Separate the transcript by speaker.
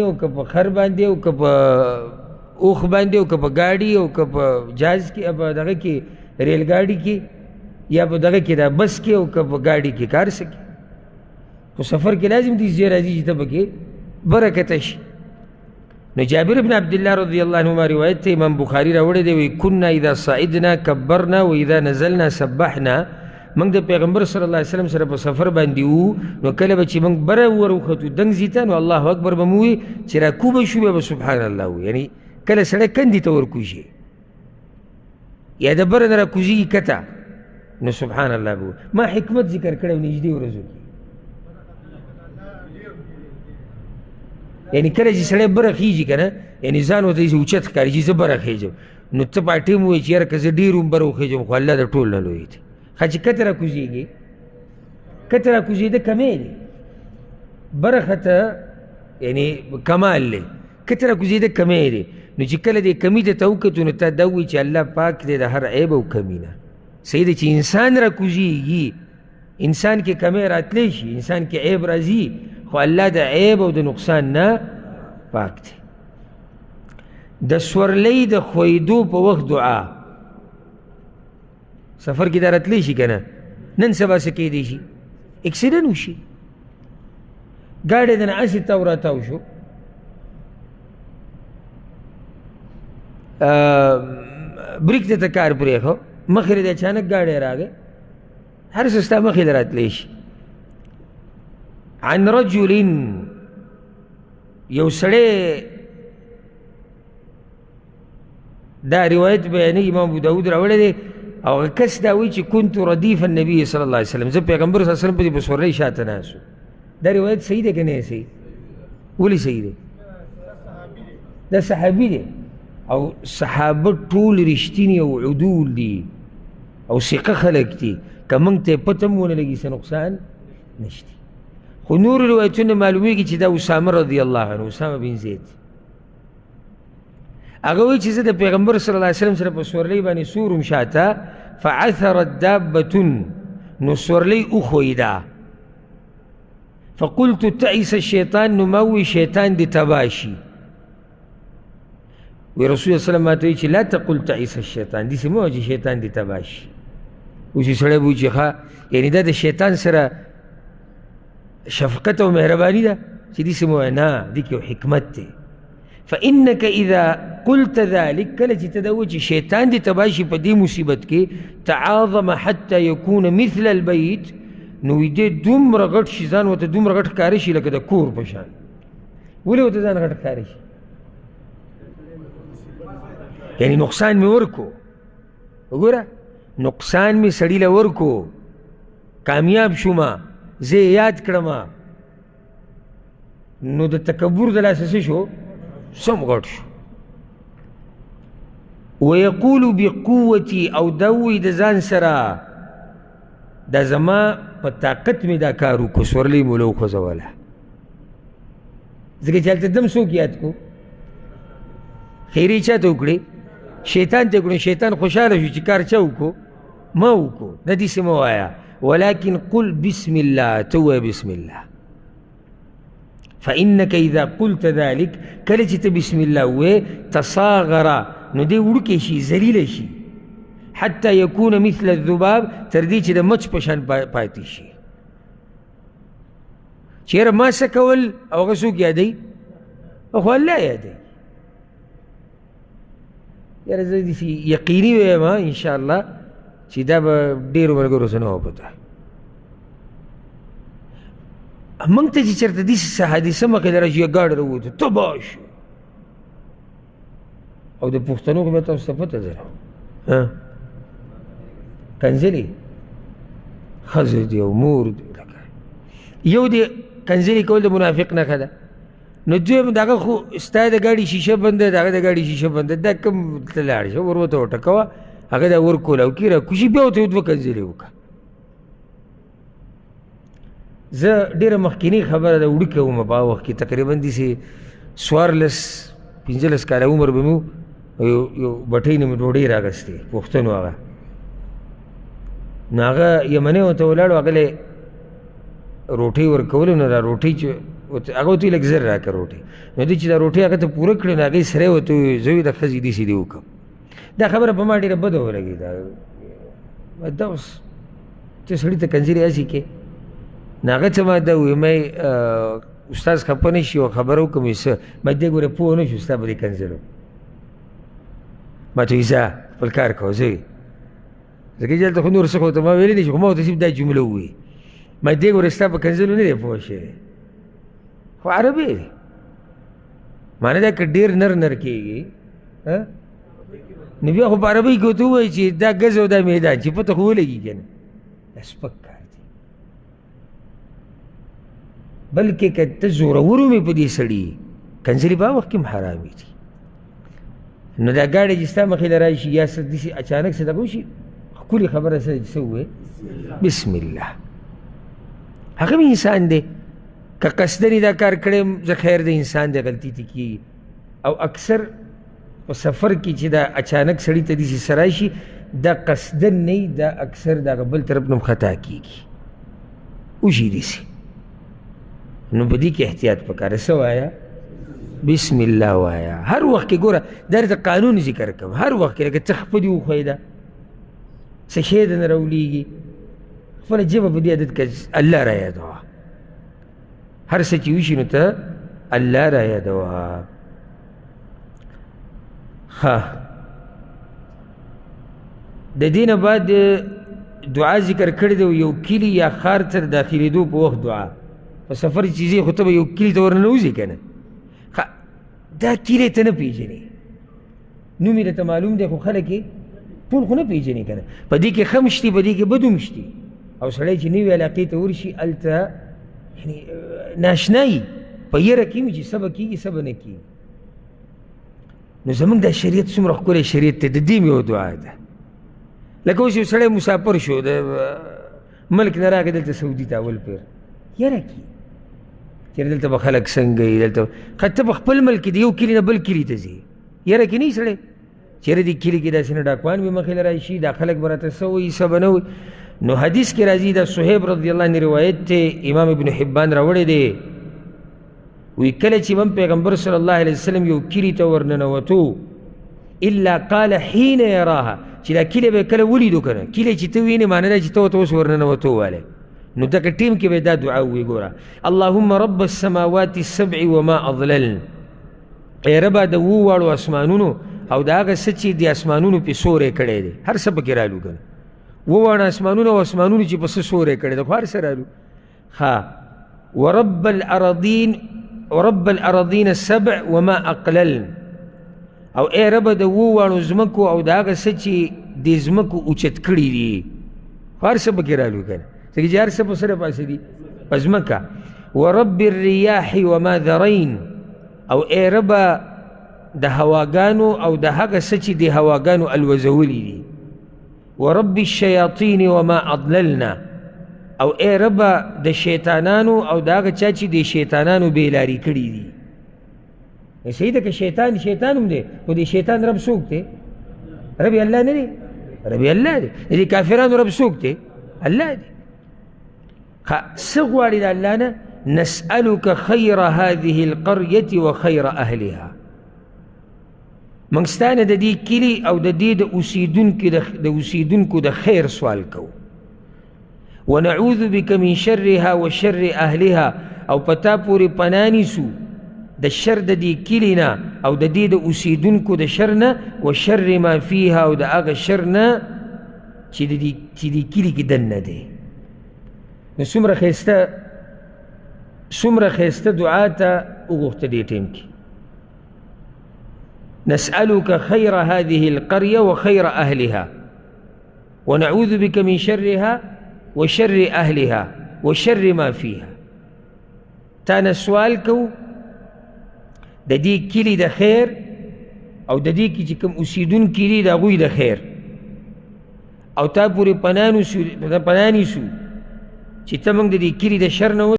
Speaker 1: او که په خر باندې او که په اوښ باندې او که په ګاډي او که په جهاز کې په دغه کې ریل ګاډي کې یا په دغه کې دا بس کې او که په ګاډي کې کار سکي خو سفر کې لازم دي ځای راځي چې ته پکې برکته شي. نو جابر بن عبدالله رضی الله عنهما روایت ته امام بخاري راوړی دی وایي كنا اذا صعدنا کبرنا و اذا نزلنا سبحنا. موږ د پیغمبر صلی الله علیه وسلم سره په سفر باندې وو نو کله به چې موږ بره وروختو دنګ ته نو الله اکبر به مو وي چې راکوبه شو بیا به سبحان الله وو. یعنی کله سړی کندې ته ورکوژي یا د بره نه راکوزي کته نو سبحان الله به ما حکمت ذکر کړی و نږدې ورځو کې. یعنی کله چې سړی بره خیږي که نه یعنی ځان ورته اوچت ښکاري چې زه بره خیږم نو ته په ټیم ووایي چې یاره که زه ډېر هم بره وخیږم خو الله د ټول نه لوی دی. ښه چې کته راکوزېږي کته راکوزېده کمی دی بره خته یعنی کمال دی کته راکوزېده کمی دی. نو چې کله دې کمي ته وکتو نو تا دا ووایي چې الله پاک دی د هر عیب او کمي نه. صحیح دی چې انسان راکوزېږي انسان کې کمی راتلی شي انسان کې عیب راځي خو الله د عیب او د نقصان نه پاک دی. د سورلۍ د خویدو په وخت دعا سفر کې دا راتلی شي که نه نن سبا څه کیدی شي اکسیډنټ وشي ګاډی د نه هسې تاو راتاو شو بریک ته ته کار پرېښو مخې د اچانک ګاډی راغی هر څه ستا مخې ته راتلی شي. عن رجل یو سړی دا روایت بیانوي امام ابو داود راوړی دی او هغه کس دا وایي چې كنت ردیف النبي صلی الله علیه وسلم زه پیغمبر صلی الله علیه وسلم پسې په سورلۍ شاته ناست وم. دا روایت صحیح دی که نه صحیح ولې صحیح دی دا صحابي دی او صحابه ټول رښتیني او عدول دي او ثقه خلک دي که موږ ته پته هم ونه لګي څه نقصان نشته. خو نور روایتونه معلومیږي چې دا اسامه رضی الله عنه اسامه بن زید هغه وایي چې زه د پیغمبر صلی الله علیه وسلم سره په سورلۍ باندې سورم شاته فعثرت دابة نو سورلۍ وښویده فقلت تعس الشیطان نو ما ووایي شیطان دې تباه شي. وی رسول الله سلم ماته وایي چې لا تقل تعس الشیطان داسې مه وایه چې شیطان دې تباه شي. اوس یې سړی به وایي چې ښه یعنې دا د شیطان سره شفقت او مهرباني ده چې داسې مه وایه نه دې کې یو حکمت دی. فإنك إذا قلت ذلك کله چې ته دا وایې چې شیطان دې تباه شي په دې مصیبت کې تعاظم حتی یکون مثل البیت نو وی دې دومره غټ شي ځان ورته دومره غټ ښکاره شي لکه د کور په شان. ولې ورته ځان غټ ښکاره شي یعنی نقصان مې ورکو وګوره نقصان مې سړي له ورکو کامیاب شومه زه یې یاد کړمه نو د تکبر د لاسه څه شو سم غټ شو. ویقول بقوتي او دا وایي د ځان سره دا زما په طاقت مې دا کار وکړو سورلۍ مو له وخوځوله ځکه چې هلته دم څوک یاد کو خیرې چا ته وکړې شیطان ته وکړو شیطان خوشحاله شو چې کار چا وکړو ما وکړو نه داسې مه وایه ولكن قل بسم الله تو بسم الله فإنك إذا قلت ذلك کله چې ته بسم الله وې تصاغر نو دی وړوکی شي ذلیله شي حتی یکون مثل الذباب تر دې چې د مچ په شان پاتې شي. چېرې ما څه کول او هغه څوک یادوي خو الله یادوي. یاره زه داسې یقیني وایم انشاءالله چې دا به ډېرو ملګرو څه نه وه پته. موږ ته چې چېرته داسې حادثه مخې ته راشي یا ګاډی راووته تباه شو او د پښتنو خو بیا تاسو ته پته ده کنځلې ښځې دي او مور دي یو د کنځلې کول د منافق نښه ده نو دویم دغه خو ستا د ګاډي شیشه بنده د هغه د ګاډي شیشه بنده دا کوم ته لاړ شه ور ورته وټکوه هغه دا ورکولاو کي راکوشي بیا ورته دوه کنځلې وکړه. زه ډېره مخکینۍ خبره ده وړوکی وم په هغه وخت کې تقریبا داسې 14-15 کاله عمر به مې یو بټۍ نه مې ډوډۍ راغستې پښتنو هغه نو هغه یمنۍ ورته ولاړو هغه له روټۍ ورکولو نو دا روټۍ چې هغه ورته ویل لږ زر راکړه روټۍ. نو دوی چې دا روټۍ هغه ته پوره کړې نو هغې سړی ورته وویل زه د ښځې داسې دې وکړم. دا خبره په ما ډېره بده ولګېده. دا اوس ته سړي ته کنځلې هسې کې نو هغه څه ما ده ویل استاد خفه نه شي او خبره وکړم څه ما دې ګوره پوه نه شو ستا په دې کنځلو. ما ته وایي ځه خپل کار کوه ځه ځکه چې هلته خو نور څه خو ته ما ویلی نه شي خو ما ورته صرف دا جمله ووایي ما دې ګوره ستا په کنځلو نه دی پوه شوی خو عربي دی معنی دا که ډېر نر نر کېږي نو بیا خو په عربۍ کې ورته ووایي چې دا ګز او دا میدان چې پته خو ولګي که نه دا سپک کار دی. بلکې که ته زورور ومې په دې سړي کنځلې په هغه وخت کې هم حرامې دي. نو دا ګاډی چې ستا مخې له راشي یا څه داسې اچانک څه دغه وشي ښکلې خبره څه ووایې بسم الله. هغه هم انسان دی که قصدن دا کار کړی زه خیر د انسان دی غلطي ته کېږي او اکثر په سفر کې چې دا اچانک سړي ته داسې څه راشي دا قصدن نه وي دا اکثر د هغه بل طرف نه هم خطا کېږي وشي داسې. نو په دې کې احتیاط پکار څه وایه بسم الله وایه. هر وخت کې ګوره دا درته قانون ذکر کوم هر وخت کې لکه څه خپلې وښویده څه شی درنه راولېږي خپله ژبه په دې عادت کړه الله را یادوه هر څه چې وشي نو ته الله را یادوه. ښه د دې نه بعد دعا ذکر کړې ده یو کلي یا ښار ته د داخلېدو په وخت دعا په سفر چې ځې خو ته به یو کلي ته ورننوځې که نه دا کلی ته نه پېژنې نوم یې درته معلوم دی خو خلک یې ټول خو نه پېژنې که نه په دې کې ښه هم شتي په دې کې بد هم شتي او سړی چې نوې علاقې ته ورشي هلته یعنې ناشنایي په یره کې وي چې څه به کېږي څه به نه کېږي. نو زمونږ دا شریعت څومره ښکلی شریعت دی د دې مې یو دعا ده لکه اوس یو سړی مسافر شو د ملک نه راغی دلته سعودي ته اول پیر یره کې چېرې دلته به خلک څنګه وي دلته که ته په خپل ملک کې د یو کلي نه بل کلي ته ځې یره کې نه وي سړی چېرې دې کلي کې داسې نه ډاکوان به مخې له راشي دا خلک به راته څه وایي څه به نه وایي. نو حدیث کې راځي دا صهیب رضی الله عنه روایت دی امام ابن حبان راوړی دی وی کله چې من پیغمبر صلی الله علیه وسلم یو کلي ته ورننوتو الا قال حین یراها چې دا کلی به کله ولیدو که نه کلی چې ته وینې معنی دا چې ته ورته اوس ورننوتو والی نو دغه ټیم کې به دا دعا ووایي ګوره اللهم رب السماوات السبع وما اضللن ای ربه د اوو واړو اسمانونو او د هغه څه چې د اسمانونو پې سوری کړی دی هر څه پکې رالو که نه اووه واړه اسمانونه او اسمانونو چې په څه سوری کړی دی خو هر څه رالو ښه ورب الارضین السبع وما اقللن او ای ربه د اووه واړو ځمکو او د هغه څه چې د ځمکو اوچت کړي دي خو هر څه پکې رالو که نه ځکه چې هر څه په سره پاسې دي په ځمکه ورب الریاح وما ذرین او ای ربه د هواګانو او د هغه څه چې د هواګانو الوزولي دي ورب الشیاطین وما اضللنا او ای ربه د شیطانانو او د هغه چا چې د شیطانانو بېلاري کړي دي صحیح ده که شیطان هم دی خو د شیطان رب څوک دی رب یې الله نه دی رب یې الله دی د کافرانو رب څوک دی الله دی. څه غواړي د الله نه نسألك خیر هذه القرية وخیر اهلها موږ ستا نه د دې کلي او د دې د اوسیدونکو د خیر سوال کوو ونعوذ بك من شرها وشر اهلها او پتا پورې پناه نیسو د شر د دې کلي نه او د دې د اوسیدونکو د شر نه وشر ما فیها او د هغه شر نه چې د دې کلي کې دننه دی. نو څومره ښایسته دعا ته وغوښته دې ټیم کې نسألك خیر هذه القرية وخیر اهلها ونعوذ بك من شرها وشر اهلها وشر ما فيها. تا نه سوال کو د دې کلي د خیر او د دې کې چې کوم اوسیدونکي دي د هغوی د خیر او تا پورې پناه نیسو چې ته موږ د دې کلي د شر نه